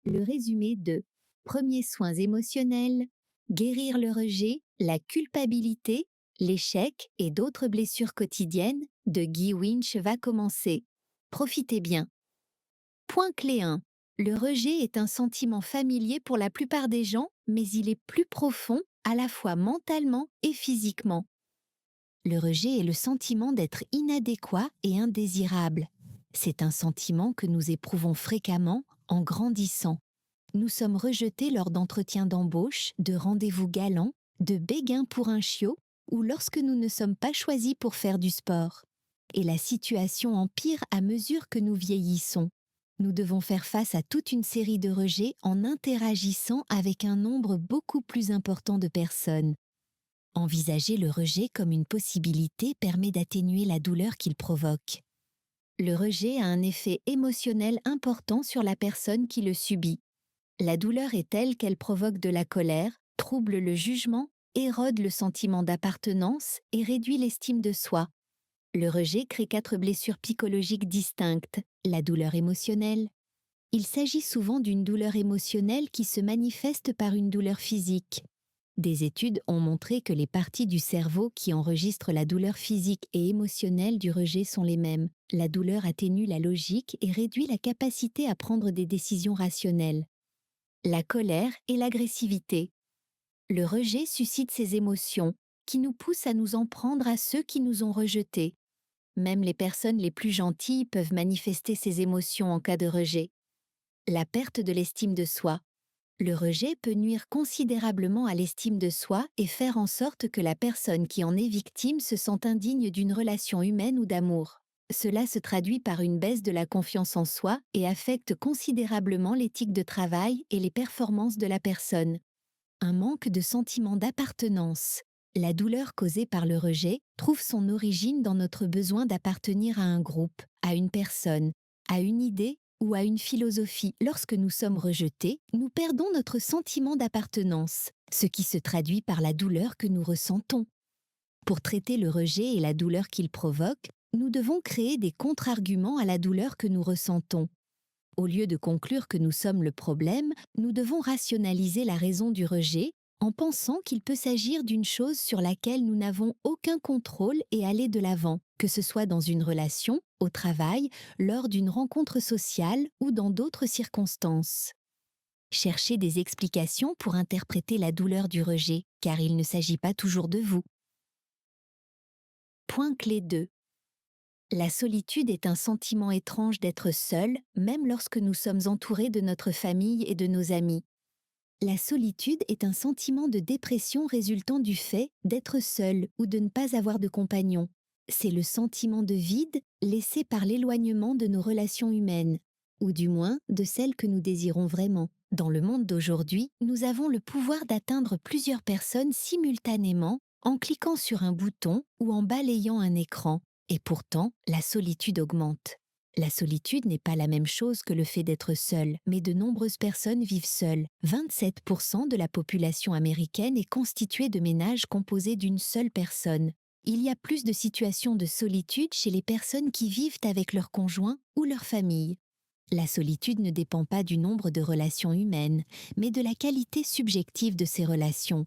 Le résumé de Premiers soins émotionnels, guérir le rejet, la culpabilité, l'échec et d'autres blessures quotidiennes de Guy Winch va commencer. Profitez bien. Point clé 1. Le rejet est un sentiment familier pour la plupart des gens, mais il est plus profond, à la fois mentalement et physiquement. Le rejet est le sentiment d'être inadéquat et indésirable. C'est un sentiment que nous éprouvons fréquemment en grandissant. Nous sommes rejetés lors d'entretiens d'embauche, de rendez-vous galants, de béguins pour un chiot ou lorsque nous ne sommes pas choisis pour faire du sport. Et la situation empire à mesure que nous vieillissons. Nous devons faire face à toute une série de rejets en interagissant avec un nombre beaucoup plus important de personnes. Envisager le rejet comme une possibilité permet d'atténuer la douleur qu'il provoque. Le rejet a un effet émotionnel important sur la personne qui le subit. La douleur est telle qu'elle provoque de la colère, trouble le jugement, érode le sentiment d'appartenance et réduit l'estime de soi. Le rejet crée 4 blessures psychologiques distinctes. La douleur émotionnelle. Il s'agit souvent d'une douleur émotionnelle qui se manifeste par une douleur physique. Des études ont montré que les parties du cerveau qui enregistrent la douleur physique et émotionnelle du rejet sont les mêmes. La douleur atténue la logique et réduit la capacité à prendre des décisions rationnelles. La colère et l'agressivité. Le rejet suscite ces émotions qui nous poussent à nous en prendre à ceux qui nous ont rejetés. Même les personnes les plus gentilles peuvent manifester ces émotions en cas de rejet. La perte de l'estime de soi. Le rejet peut nuire considérablement à l'estime de soi et faire en sorte que la personne qui en est victime se sente indigne d'une relation humaine ou d'amour. Cela se traduit par une baisse de la confiance en soi et affecte considérablement l'éthique de travail et les performances de la personne. Un manque de sentiment d'appartenance. La douleur causée par le rejet trouve son origine dans notre besoin d'appartenir à un groupe, à une personne, à une idée ou à une philosophie. Lorsque nous sommes rejetés, nous perdons notre sentiment d'appartenance, ce qui se traduit par la douleur que nous ressentons. Pour traiter le rejet et la douleur qu'il provoque, nous devons créer des contre-arguments à la douleur que nous ressentons. Au lieu de conclure que nous sommes le problème, nous devons rationaliser la raison du rejet en pensant qu'il peut s'agir d'une chose sur laquelle nous n'avons aucun contrôle et aller de l'avant, que ce soit dans une relation, au travail, lors d'une rencontre sociale ou dans d'autres circonstances. Cherchez des explications pour interpréter la douleur du rejet, car il ne s'agit pas toujours de vous. Point clé 2. La solitude est un sentiment étrange d'être seul, même lorsque nous sommes entourés de notre famille et de nos amis. La solitude est un sentiment de dépression résultant du fait d'être seul ou de ne pas avoir de compagnon. C'est le sentiment de vide laissé par l'éloignement de nos relations humaines, ou du moins de celles que nous désirons vraiment. Dans le monde d'aujourd'hui, nous avons le pouvoir d'atteindre plusieurs personnes simultanément en cliquant sur un bouton ou en balayant un écran. Et pourtant, la solitude augmente. La solitude n'est pas la même chose que le fait d'être seul, mais de nombreuses personnes vivent seules. 27% de la population américaine est constituée de ménages composés d'une seule personne. Il y a plus de situations de solitude chez les personnes qui vivent avec leur conjoint ou leur famille. La solitude ne dépend pas du nombre de relations humaines, mais de la qualité subjective de ces relations.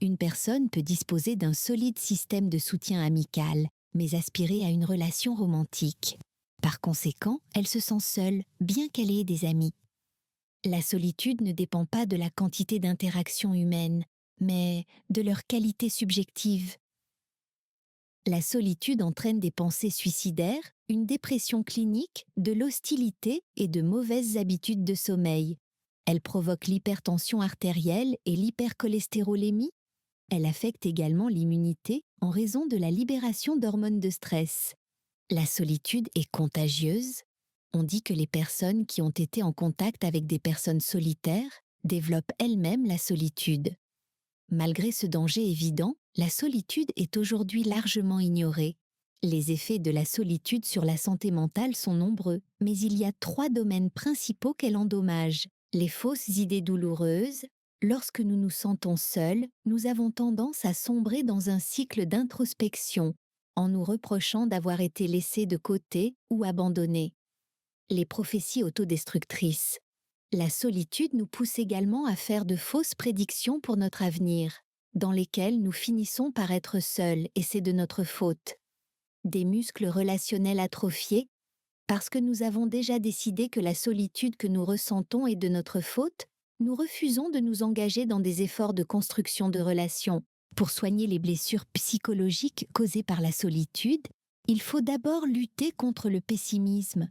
Une personne peut disposer d'un solide système de soutien amical, mais aspirer à une relation romantique. Par conséquent, elle se sent seule, bien qu'elle ait des amis. La solitude ne dépend pas de la quantité d'interactions humaines, mais de leur qualité subjective. La solitude entraîne des pensées suicidaires, une dépression clinique, de l'hostilité et de mauvaises habitudes de sommeil. Elle provoque l'hypertension artérielle et l'hypercholestérolémie. Elle affecte également l'immunité en raison de la libération d'hormones de stress. La solitude est contagieuse. On dit que les personnes qui ont été en contact avec des personnes solitaires développent elles-mêmes la solitude. Malgré ce danger évident, la solitude est aujourd'hui largement ignorée. Les effets de la solitude sur la santé mentale sont nombreux, mais il y a 3 domaines principaux qu'elle endommage. Les fausses idées douloureuses. Lorsque nous nous sentons seuls, nous avons tendance à sombrer dans un cycle d'introspection, en nous reprochant d'avoir été laissés de côté ou abandonnés. Les prophéties autodestructrices. La solitude nous pousse également à faire de fausses prédictions pour notre avenir, dans lesquelles nous finissons par être seuls et c'est de notre faute. Des muscles relationnels atrophiés, parce que nous avons déjà décidé que la solitude que nous ressentons est de notre faute, nous refusons de nous engager dans des efforts de construction de relations. Pour soigner les blessures psychologiques causées par la solitude, il faut d'abord lutter contre le pessimisme.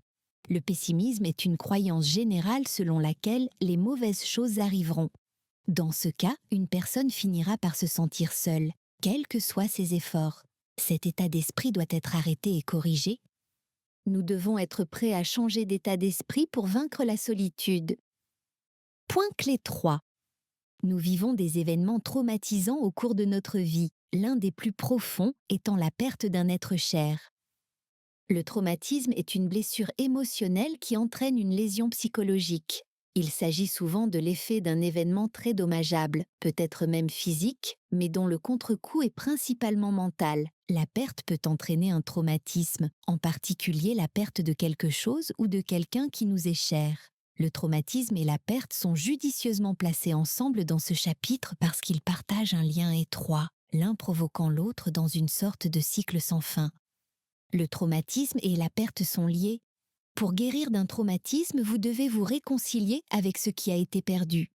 Le pessimisme est une croyance générale selon laquelle les mauvaises choses arriveront. Dans ce cas, une personne finira par se sentir seule, quels que soient ses efforts. Cet état d'esprit doit être arrêté et corrigé. Nous devons être prêts à changer d'état d'esprit pour vaincre la solitude. Point clé 3. Nous vivons des événements traumatisants au cours de notre vie, l'un des plus profonds étant la perte d'un être cher. Le traumatisme est une blessure émotionnelle qui entraîne une lésion psychologique. Il s'agit souvent de l'effet d'un événement très dommageable, peut-être même physique, mais dont le contre-coup est principalement mental. La perte peut entraîner un traumatisme, en particulier la perte de quelque chose ou de quelqu'un qui nous est cher. Le traumatisme et la perte sont judicieusement placés ensemble dans ce chapitre parce qu'ils partagent un lien étroit, l'un provoquant l'autre dans une sorte de cycle sans fin. Le traumatisme et la perte sont liés. Pour guérir d'un traumatisme, vous devez vous réconcilier avec ce qui a été perdu.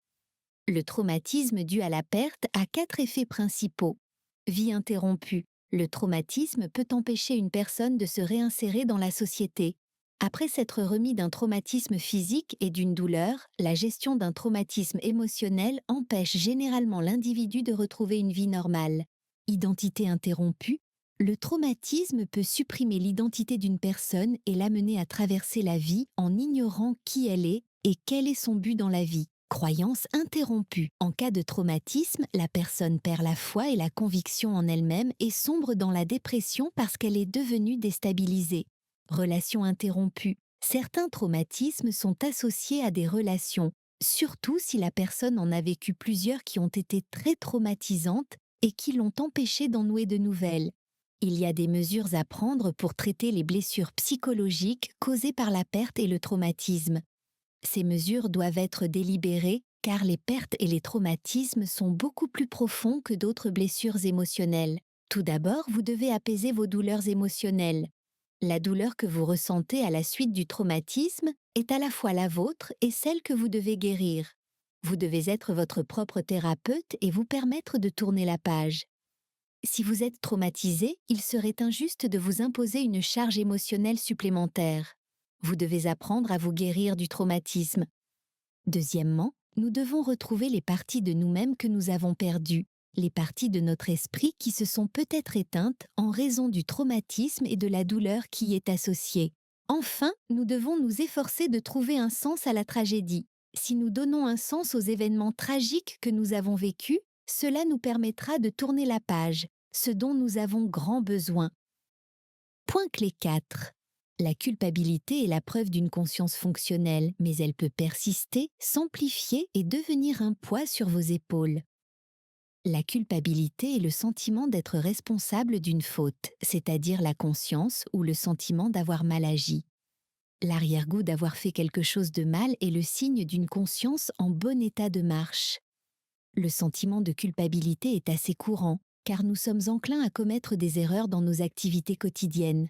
Le traumatisme dû à la perte a 4 effets principaux. Vie interrompue. Le traumatisme peut empêcher une personne de se réinsérer dans la société. Après s'être remis d'un traumatisme physique et d'une douleur, la gestion d'un traumatisme émotionnel empêche généralement l'individu de retrouver une vie normale. Identité interrompue. Le traumatisme peut supprimer l'identité d'une personne et l'amener à traverser la vie en ignorant qui elle est et quel est son but dans la vie. Croyance interrompue. En cas de traumatisme, la personne perd la foi et la conviction en elle-même et sombre dans la dépression parce qu'elle est devenue déstabilisée. Relations interrompues. Certains traumatismes sont associés à des relations, surtout si la personne en a vécu plusieurs qui ont été très traumatisantes et qui l'ont empêché d'en nouer de nouvelles. Il y a des mesures à prendre pour traiter les blessures psychologiques causées par la perte et le traumatisme. Ces mesures doivent être délibérées car les pertes et les traumatismes sont beaucoup plus profonds que d'autres blessures émotionnelles. Tout d'abord, vous devez apaiser vos douleurs émotionnelles. La douleur que vous ressentez à la suite du traumatisme est à la fois la vôtre et celle que vous devez guérir. Vous devez être votre propre thérapeute et vous permettre de tourner la page. Si vous êtes traumatisé, il serait injuste de vous imposer une charge émotionnelle supplémentaire. Vous devez apprendre à vous guérir du traumatisme. Deuxièmement, nous devons retrouver les parties de nous-mêmes que nous avons perdues, les parties de notre esprit qui se sont peut-être éteintes en raison du traumatisme et de la douleur qui y est associée. Enfin, nous devons nous efforcer de trouver un sens à la tragédie. Si nous donnons un sens aux événements tragiques que nous avons vécus, cela nous permettra de tourner la page, ce dont nous avons grand besoin. Point clé 4. La culpabilité est la preuve d'une conscience fonctionnelle, mais elle peut persister, s'amplifier et devenir un poids sur vos épaules. La culpabilité est le sentiment d'être responsable d'une faute, c'est-à-dire la conscience ou le sentiment d'avoir mal agi. L'arrière-goût d'avoir fait quelque chose de mal est le signe d'une conscience en bon état de marche. Le sentiment de culpabilité est assez courant, car nous sommes enclins à commettre des erreurs dans nos activités quotidiennes.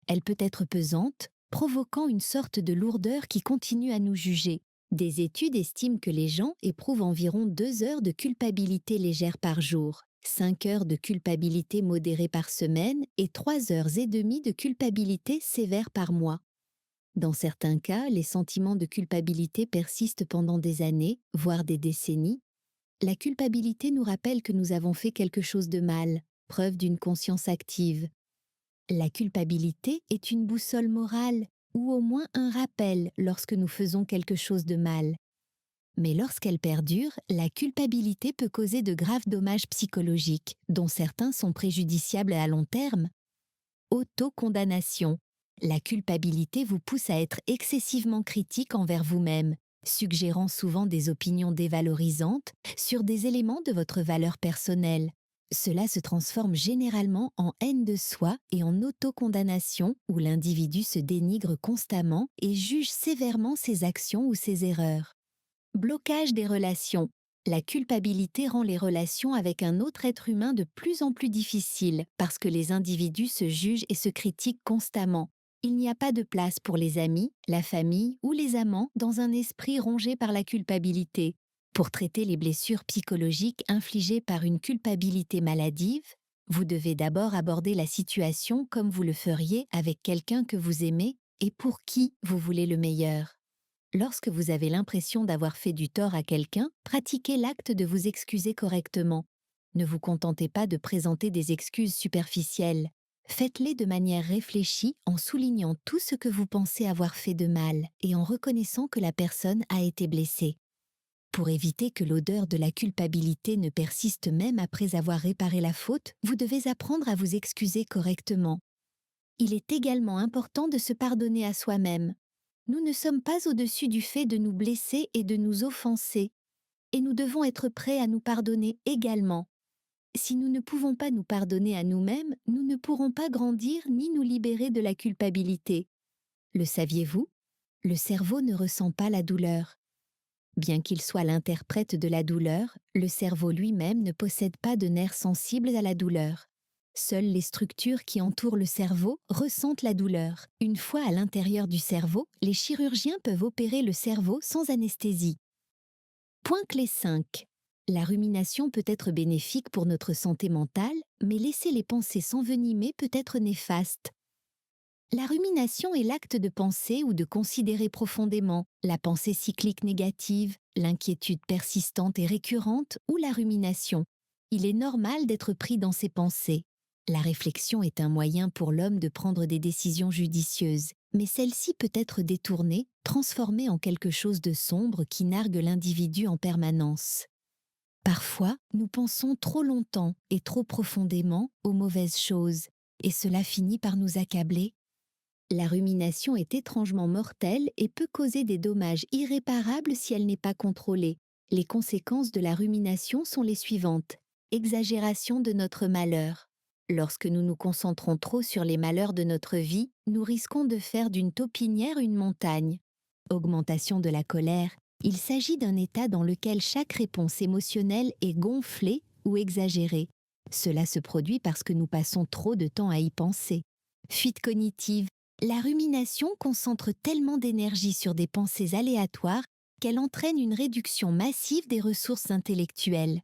Elle peut être pesante, provoquant une sorte de lourdeur qui continue à nous juger. Des études estiment que les gens éprouvent environ 2 heures de culpabilité légère par jour, 5 heures de culpabilité modérée par semaine et 3 heures et demie de culpabilité sévère par mois. Dans certains cas, les sentiments de culpabilité persistent pendant des années, voire des décennies. La culpabilité nous rappelle que nous avons fait quelque chose de mal, preuve d'une conscience active. La culpabilité est une boussole morale, ou au moins un rappel lorsque nous faisons quelque chose de mal. Mais lorsqu'elle perdure, la culpabilité peut causer de graves dommages psychologiques, dont certains sont préjudiciables à long terme. Autocondamnation. La culpabilité vous pousse à être excessivement critique envers vous-même, suggérant souvent des opinions dévalorisantes sur des éléments de votre valeur personnelle. Cela se transforme généralement en haine de soi et en autocondamnation où l'individu se dénigre constamment et juge sévèrement ses actions ou ses erreurs. Blocage des relations. La culpabilité rend les relations avec un autre être humain de plus en plus difficiles parce que les individus se jugent et se critiquent constamment. Il n'y a pas de place pour les amis, la famille ou les amants dans un esprit rongé par la culpabilité. Pour traiter les blessures psychologiques infligées par une culpabilité maladive, vous devez d'abord aborder la situation comme vous le feriez avec quelqu'un que vous aimez et pour qui vous voulez le meilleur. Lorsque vous avez l'impression d'avoir fait du tort à quelqu'un, pratiquez l'acte de vous excuser correctement. Ne vous contentez pas de présenter des excuses superficielles. Faites-les de manière réfléchie en soulignant tout ce que vous pensez avoir fait de mal et en reconnaissant que la personne a été blessée. Pour éviter que l'odeur de la culpabilité ne persiste même après avoir réparé la faute, vous devez apprendre à vous excuser correctement. Il est également important de se pardonner à soi-même. Nous ne sommes pas au-dessus du fait de nous blesser et de nous offenser, et nous devons être prêts à nous pardonner également. Si nous ne pouvons pas nous pardonner à nous-mêmes, nous ne pourrons pas grandir ni nous libérer de la culpabilité. Le saviez-vous? Le cerveau ne ressent pas la douleur. Bien qu'il soit l'interprète de la douleur, le cerveau lui-même ne possède pas de nerfs sensibles à la douleur. Seules les structures qui entourent le cerveau ressentent la douleur. Une fois à l'intérieur du cerveau, les chirurgiens peuvent opérer le cerveau sans anesthésie. Point clé 5. La rumination peut être bénéfique pour notre santé mentale, mais laisser les pensées s'envenimer peut être néfaste. La rumination est l'acte de penser ou de considérer profondément, la pensée cyclique négative, l'inquiétude persistante et récurrente ou la rumination. Il est normal d'être pris dans ses pensées. La réflexion est un moyen pour l'homme de prendre des décisions judicieuses, mais celle-ci peut être détournée, transformée en quelque chose de sombre qui nargue l'individu en permanence. Parfois, nous pensons trop longtemps et trop profondément aux mauvaises choses, et cela finit par nous accabler. La rumination est étrangement mortelle et peut causer des dommages irréparables si elle n'est pas contrôlée. Les conséquences de la rumination sont les suivantes. Exagération de notre malheur. Lorsque nous nous concentrons trop sur les malheurs de notre vie, nous risquons de faire d'une taupinière une montagne. Augmentation de la colère. Il s'agit d'un état dans lequel chaque réponse émotionnelle est gonflée ou exagérée. Cela se produit parce que nous passons trop de temps à y penser. Fuite cognitive. La rumination concentre tellement d'énergie sur des pensées aléatoires qu'elle entraîne une réduction massive des ressources intellectuelles.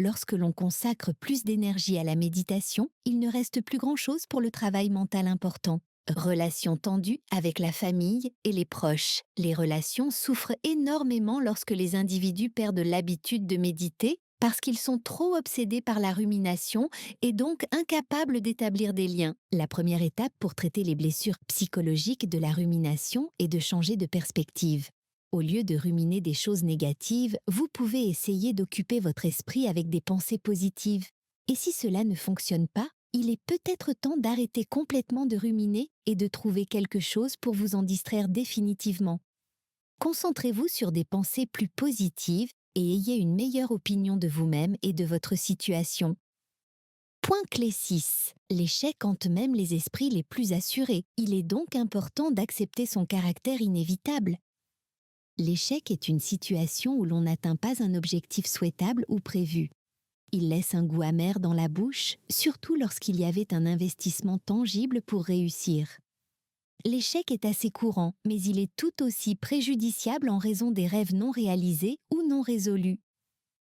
Lorsque l'on consacre plus d'énergie à la méditation, il ne reste plus grand-chose pour le travail mental important. Relations tendues avec la famille et les proches. Les relations souffrent énormément lorsque les individus perdent l'habitude de méditer parce qu'ils sont trop obsédés par la rumination et donc incapables d'établir des liens. La première étape pour traiter les blessures psychologiques de la rumination est de changer de perspective. Au lieu de ruminer des choses négatives, vous pouvez essayer d'occuper votre esprit avec des pensées positives. Et si cela ne fonctionne pas, il est peut-être temps d'arrêter complètement de ruminer et de trouver quelque chose pour vous en distraire définitivement. Concentrez-vous sur des pensées plus positives et ayez une meilleure opinion de vous-même et de votre situation. Point clé 6. L'échec hante même les esprits les plus assurés. Il est donc important d'accepter son caractère inévitable. L'échec est une situation où l'on n'atteint pas un objectif souhaitable ou prévu. Il laisse un goût amer dans la bouche, surtout lorsqu'il y avait un investissement tangible pour réussir. L'échec est assez courant, mais il est tout aussi préjudiciable en raison des rêves non réalisés ou non résolus.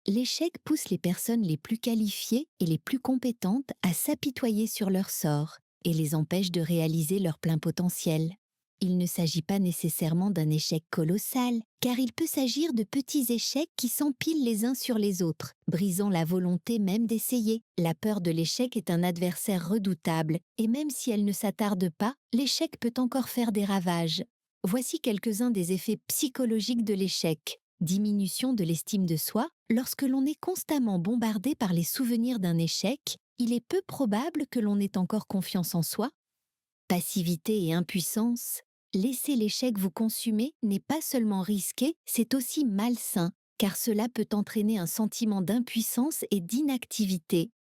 L'échec pousse les personnes les plus qualifiées et les plus compétentes à s'apitoyer sur leur sort et les empêche de réaliser leur plein potentiel. Il ne s'agit pas nécessairement d'un échec colossal, car il peut s'agir de petits échecs qui s'empilent les uns sur les autres, brisant la volonté même d'essayer. La peur de l'échec est un adversaire redoutable, et même si elle ne s'attarde pas, l'échec peut encore faire des ravages. Voici quelques-uns des effets psychologiques de l'échec. Diminution de l'estime de soi. Lorsque l'on est constamment bombardé par les souvenirs d'un échec, il est peu probable que l'on ait encore confiance en soi. Passivité et impuissance. Laisser l'échec vous consumer n'est pas seulement risqué, c'est aussi malsain, car cela peut entraîner un sentiment d'impuissance et d'inactivité.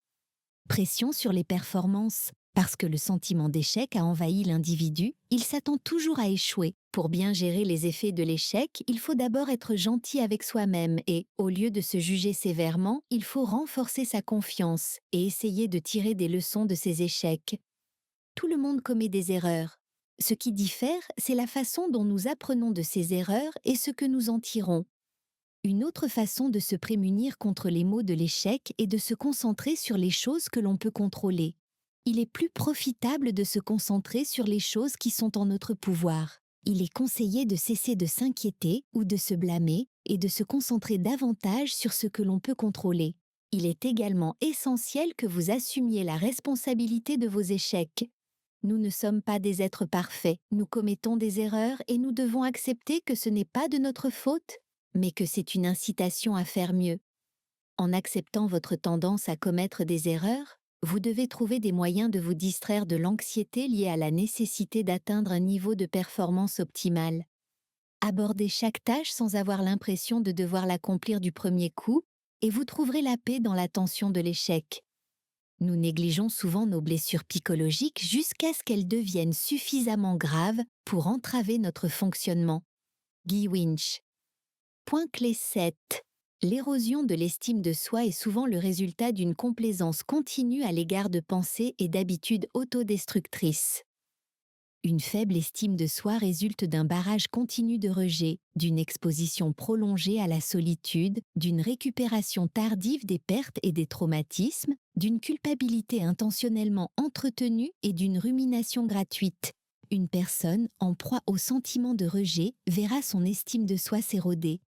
Pression sur les performances. Parce que le sentiment d'échec a envahi l'individu, il s'attend toujours à échouer. Pour bien gérer les effets de l'échec, il faut d'abord être gentil avec soi-même et, au lieu de se juger sévèrement, il faut renforcer sa confiance et essayer de tirer des leçons de ses échecs. Tout le monde commet des erreurs. Ce qui diffère, c'est la façon dont nous apprenons de ces erreurs et ce que nous en tirons. Une autre façon de se prémunir contre les maux de l'échec est de se concentrer sur les choses que l'on peut contrôler. Il est plus profitable de se concentrer sur les choses qui sont en notre pouvoir. Il est conseillé de cesser de s'inquiéter ou de se blâmer et de se concentrer davantage sur ce que l'on peut contrôler. Il est également essentiel que vous assumiez la responsabilité de vos échecs. Nous ne sommes pas des êtres parfaits, nous commettons des erreurs et nous devons accepter que ce n'est pas de notre faute, mais que c'est une incitation à faire mieux. En acceptant votre tendance à commettre des erreurs, vous devez trouver des moyens de vous distraire de l'anxiété liée à la nécessité d'atteindre un niveau de performance optimal. Abordez chaque tâche sans avoir l'impression de devoir l'accomplir du premier coup, et vous trouverez la paix dans la tension de l'échec. Nous négligeons souvent nos blessures psychologiques jusqu'à ce qu'elles deviennent suffisamment graves pour entraver notre fonctionnement. Guy Winch. Point clé 7. L'érosion de l'estime de soi est souvent le résultat d'une complaisance continue à l'égard de pensées et d'habitudes autodestructrices. Une faible estime de soi résulte d'un barrage continu de rejet, d'une exposition prolongée à la solitude, d'une récupération tardive des pertes et des traumatismes, d'une culpabilité intentionnellement entretenue et d'une rumination gratuite. Une personne en proie au sentiment de rejet verra son estime de soi s'éroder.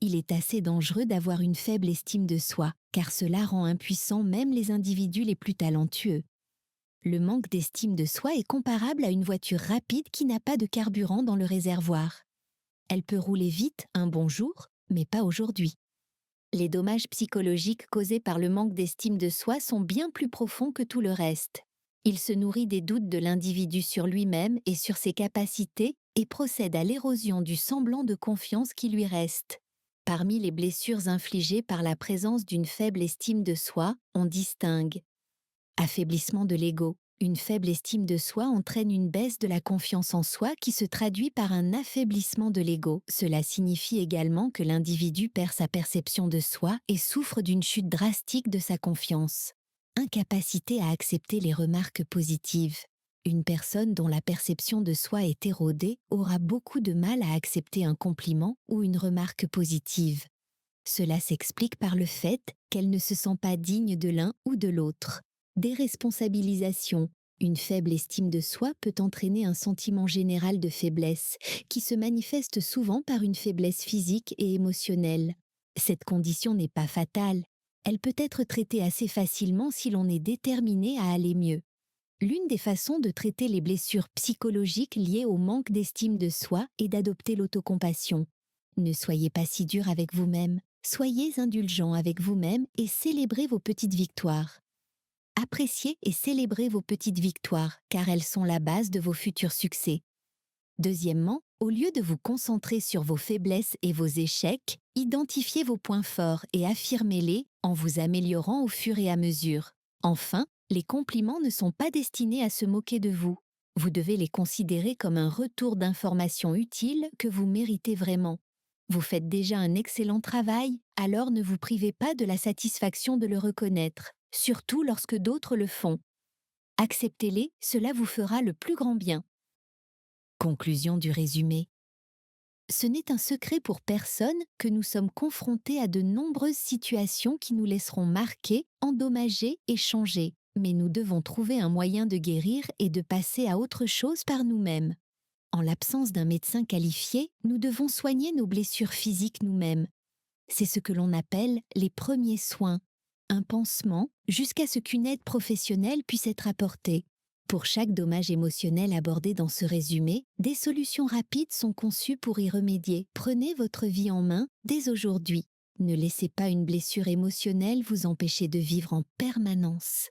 Il est assez dangereux d'avoir une faible estime de soi, car cela rend impuissants même les individus les plus talentueux. Le manque d'estime de soi est comparable à une voiture rapide qui n'a pas de carburant dans le réservoir. Elle peut rouler vite un bon jour, mais pas aujourd'hui. Les dommages psychologiques causés par le manque d'estime de soi sont bien plus profonds que tout le reste. Il se nourrit des doutes de l'individu sur lui-même et sur ses capacités et procède à l'érosion du semblant de confiance qui lui reste. Parmi les blessures infligées par la présence d'une faible estime de soi, on distingue affaiblissement de l'ego. Une faible estime de soi entraîne une baisse de la confiance en soi qui se traduit par un affaiblissement de l'ego. Cela signifie également que l'individu perd sa perception de soi et souffre d'une chute drastique de sa confiance. Incapacité à accepter les remarques positives. Une personne dont la perception de soi est érodée aura beaucoup de mal à accepter un compliment ou une remarque positive. Cela s'explique par le fait qu'elle ne se sent pas digne de l'un ou de l'autre. Déresponsabilisation. Une faible estime de soi peut entraîner un sentiment général de faiblesse, qui se manifeste souvent par une faiblesse physique et émotionnelle. Cette condition n'est pas fatale. Elle peut être traitée assez facilement si l'on est déterminé à aller mieux. L'une des façons de traiter les blessures psychologiques liées au manque d'estime de soi est d'adopter l'autocompassion. Ne soyez pas si dur avec vous-même, soyez indulgent avec vous-même et célébrez vos petites victoires. Appréciez et célébrez vos petites victoires, car elles sont la base de vos futurs succès. Deuxièmement, au lieu de vous concentrer sur vos faiblesses et vos échecs, identifiez vos points forts et affirmez-les en vous améliorant au fur et à mesure. Enfin, les compliments ne sont pas destinés à se moquer de vous. Vous devez les considérer comme un retour d'informations utiles que vous méritez vraiment. Vous faites déjà un excellent travail, alors ne vous privez pas de la satisfaction de le reconnaître, surtout lorsque d'autres le font. Acceptez-les, cela vous fera le plus grand bien. Conclusion du résumé. Ce n'est un secret pour personne que nous sommes confrontés à de nombreuses situations qui nous laisseront marquer, endommager et changer. Mais nous devons trouver un moyen de guérir et de passer à autre chose par nous-mêmes. En l'absence d'un médecin qualifié, nous devons soigner nos blessures physiques nous-mêmes. C'est ce que l'on appelle les premiers soins, un pansement jusqu'à ce qu'une aide professionnelle puisse être apportée. Pour chaque dommage émotionnel abordé dans ce résumé, des solutions rapides sont conçues pour y remédier. Prenez votre vie en main dès aujourd'hui. Ne laissez pas une blessure émotionnelle vous empêcher de vivre en permanence.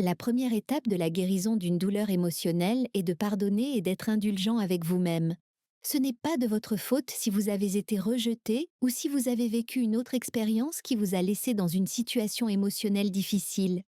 La première étape de la guérison d'une douleur émotionnelle est de pardonner et d'être indulgent avec vous-même. Ce n'est pas de votre faute si vous avez été rejeté ou si vous avez vécu une autre expérience qui vous a laissé dans une situation émotionnelle difficile.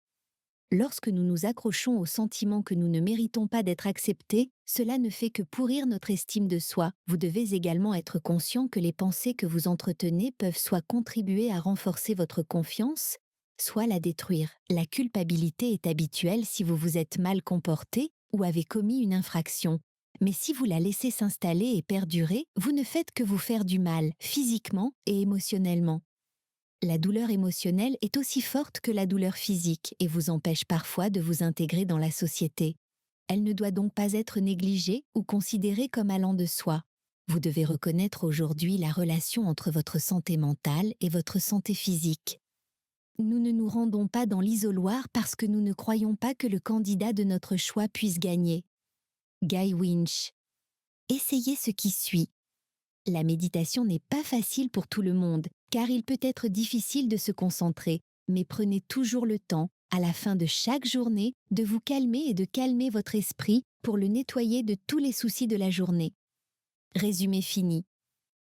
Lorsque nous nous accrochons au sentiment que nous ne méritons pas d'être acceptés, cela ne fait que pourrir notre estime de soi. Vous devez également être conscient que les pensées que vous entretenez peuvent soit contribuer à renforcer votre confiance, soit la détruire. La culpabilité est habituelle si vous vous êtes mal comporté ou avez commis une infraction. Mais si vous la laissez s'installer et perdurer, vous ne faites que vous faire du mal, physiquement et émotionnellement. La douleur émotionnelle est aussi forte que la douleur physique et vous empêche parfois de vous intégrer dans la société. Elle ne doit donc pas être négligée ou considérée comme allant de soi. Vous devez reconnaître aujourd'hui la relation entre votre santé mentale et votre santé physique. Nous ne nous rendons pas dans l'isoloir parce que nous ne croyons pas que le candidat de notre choix puisse gagner. Guy Winch. Essayez ce qui suit. La méditation n'est pas facile pour tout le monde, car il peut être difficile de se concentrer, mais prenez toujours le temps, à la fin de chaque journée, de vous calmer et de calmer votre esprit pour le nettoyer de tous les soucis de la journée. Résumé fini.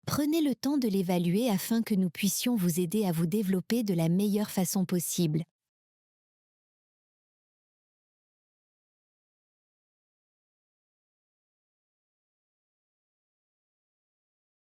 Prenez le temps de l'évaluer afin que nous puissions vous aider à vous développer de la meilleure façon possible.